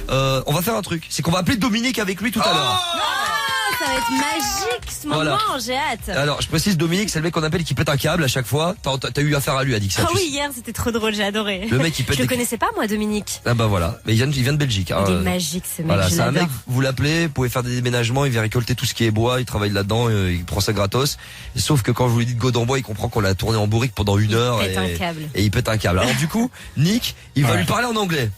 on va faire un truc. C'est qu'on va appeler Dominique avec lui tout à l'heure. Ça va être magique ce moment, Voilà. j'ai hâte. Alors, je précise, Dominique, c'est le mec qu'on appelle qui pète un câble à chaque fois. T'as eu affaire à lui, Adix. Ah oui, hier c'était trop drôle, j'ai adoré. Le mec, il pète Je le des- connaissais pas moi, Dominique. Ah bah voilà. Mais il vient de Belgique. Hein. Il est magique ce mec, Voilà, je c'est un l'adore. mec, vous l'appelez, vous pouvez faire des déménagements, il vient récolter tout ce qui est bois, il travaille là-dedans, il prend ça gratos. Sauf que quand je vous lui dis de go dans bois, il comprend qu'on l'a tourné en bourrique pendant une heure. pète un câble. Et il pète un câble. Alors du coup, Nick, il va lui parler en anglais.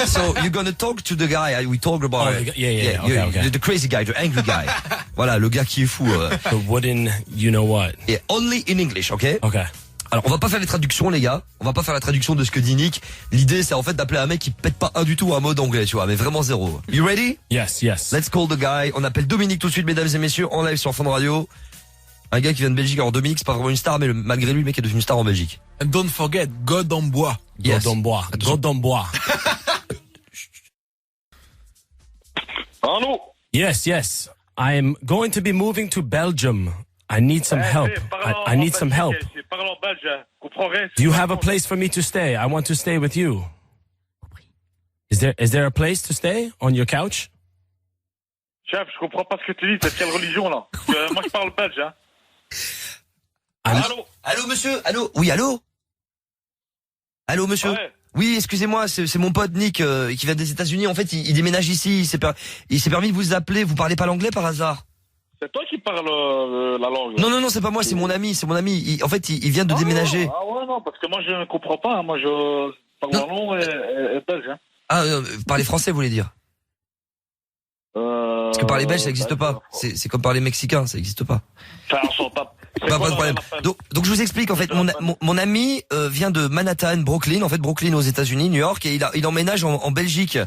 So you're gonna talk to the guy we talked about. Yeah, you- okay. The crazy guy, the angry guy. Voilà, le gars qui est fou. The wooden, you know what? Et only in English, ok? Okay. Alors on va pas faire les traductions les gars, on va pas faire la traduction de ce que dit Nick. L'idée c'est en fait d'appeler un mec qui pète pas un du tout un mode anglais, tu vois, mais vraiment zéro. You ready? Yes. Let's call the guy. On appelle Dominique tout de suite, mesdames et messieurs, en live sur Fun Radio. Un gars qui vient de Belgique. Alors Dominique c'est pas vraiment une star, mais malgré lui le mec est devenu une star en Belgique. And don't forget, God en bois. Yes. Godon bois. Allô? Yes. I am going to be moving to Belgium. I need some help. I need some help. Parle en belge, hein. Comprends rien. Do you have a place for me to stay? I want to stay with you. Is there a place to stay on your couch? Chef, je comprends pas ce que tu dis. T'es de quelle religion, là? Moi, je parle belge, hein. Allô? Allô monsieur? Allô? Oui, allô? Allô monsieur? Ouais. Oui, excusez-moi, c'est mon pote Nick qui vient des États-Unis. En fait, il déménage ici. Il s'est permis de vous appeler. Vous parlez pas l'anglais par hasard? C'est toi qui parles la langue. Non, c'est pas moi, c'est mon ami. En fait, il vient de déménager. Non, parce que moi, je ne comprends pas. Hein. Moi, je parle wallon et belge, hein. Ah, vous parlez français, vous voulez dire? Parce que parler belge, ça n'existe pas. C'est comme parler mexicain, ça n'existe pas. Enfin, on s'en tape. Pas de problème. Donc je vous explique en fait, mon ami vient de Manhattan, Brooklyn, en fait Brooklyn aux États-Unis, New York, et il emménage en Belgique,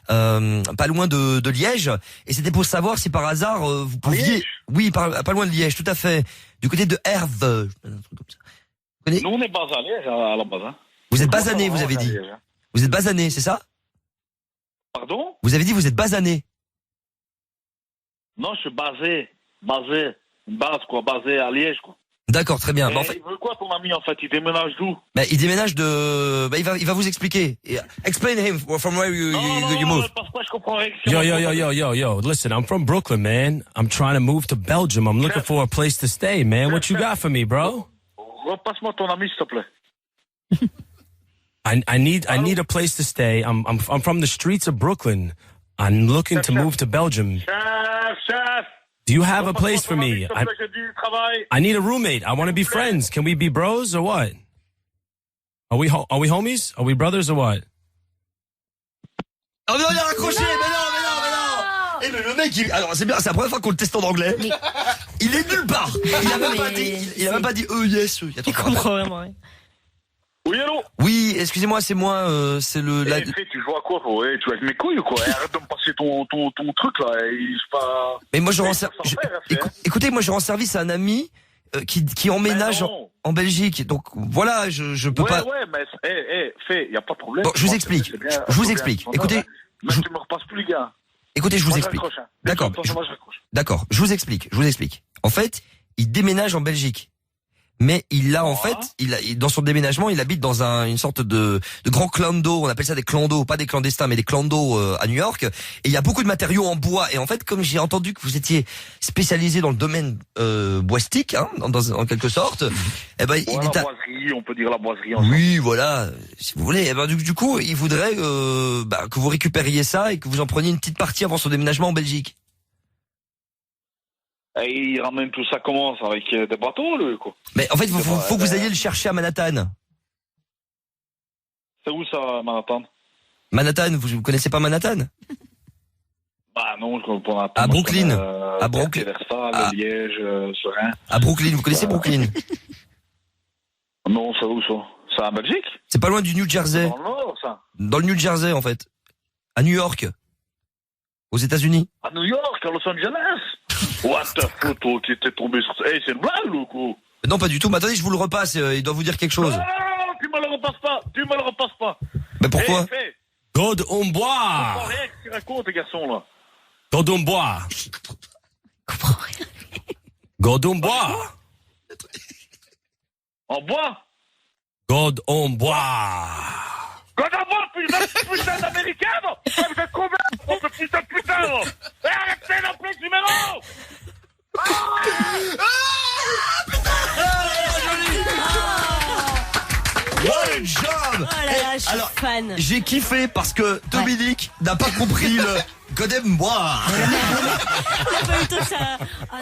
pas loin de Liège. Et c'était pour savoir si par hasard vous pouviez, oui, pas loin de Liège, tout à fait, du côté de Herve. Un truc comme ça. Vous connaissez? Nous, on est basé à Liège, à la base. Hein. Vous êtes basané, vous avez dit. Liège, hein. Vous êtes basané, c'est ça? Pardon? Vous avez dit vous êtes basané. Non, je suis basé, basé à Liège, quoi. D'accord, très bien. Et Bah, en fait, il veut quoi, ton ami, en fait? Il déménage d'où? il déménage de, il va vous expliquer. Explain him from where you move. Non, parce que je comprends rien. Yo. Listen, I'm from Brooklyn, man. I'm trying to move to Belgium. I'm looking for a place to stay, man. What you got for me, bro? Repasse-moi ton ami, s'il te plaît. I need a place to stay. I'm from the streets of Brooklyn. I'm looking to move to Belgium. Chef! Do you have a place for me? S'il te plaît, j'ai du travail. I need a roommate. I want to be friends. Can we be bros or what? Are we homies? Are we brothers or what? Oh non, il a raccroché, mais non. Eh mais le mec, alors c'est bien, c'est la première fois qu'on le teste en anglais. Il est nulle part. Il a même pas dit yes. Il y a trop Il comprend vraiment rien. Oui, allô? Oui, excusez-moi, c'est moi, c'est le. Tu joues à quoi, quoi? Ouais, tu vas avec mes couilles ou quoi? Arrête de me passer ton truc, là. Pas... Mais moi je rends hein. écoutez, moi je rends service à un ami qui emménage en Belgique. Donc voilà, je peux pas. Ouais, mais fais, y a pas de problème. Bon, je vous explique. Je vous explique. Écoutez, tu me repasses plus, les gars. Écoutez, je vous Moi, explique. raccroche, hein. D'accord. Moi, je raccroche. D'accord, je vous explique. En fait, il déménage en Belgique. Mais dans son déménagement, il habite dans une sorte de grand clando. On appelle ça des clandos, pas des clandestins, mais des clandos à New York. Et il y a beaucoup de matériaux en bois. Et en fait, comme j'ai entendu que vous étiez spécialisé dans le domaine boistique, hein, en quelque sorte, eh ben, la boiserie, on peut dire la boiserie. Oui, voilà, si vous voulez. Eh ben, du coup, il voudrait que vous récupériez ça et que vous en preniez une petite partie avant son déménagement en Belgique. Et il ramène tout ça comment? Avec des bateaux, lui, quoi? Mais en fait, faut que vous ayez le chercher à Manhattan. C'est où ça, Manhattan? Manhattan, vous connaissez pas Manhattan? Bah non, je connais pas Manhattan. À Brooklyn. À Brooklyn. Liège, Serein. À Brooklyn, vous connaissez Brooklyn? Non, c'est où ça? C'est en Belgique? C'est pas loin du New Jersey. Dans le Nord, ça? Dans le New Jersey, en fait. À New York. Aux États-Unis. À New York, à Los Angeles? What the fuck, toi, qui t'es tombé sur ça? C'est une blague, ou quoi? Non, pas du tout. Mais attendez, je vous le repasse. Il doit vous dire quelque chose. Non, tu me le repasses pas. Mais pourquoi? God on bois. Je comprends rien que tu racontes, les garçons, là. God on bois. comprends rien. God on bois. En bois? God on bois. God on bois, putain d'américain, non? Vous êtes combien? je suis Alors, fan. j'ai kiffé parce que Dominique n'a pas compris le Godem boire. On a pas eu le temps que ça... Ah,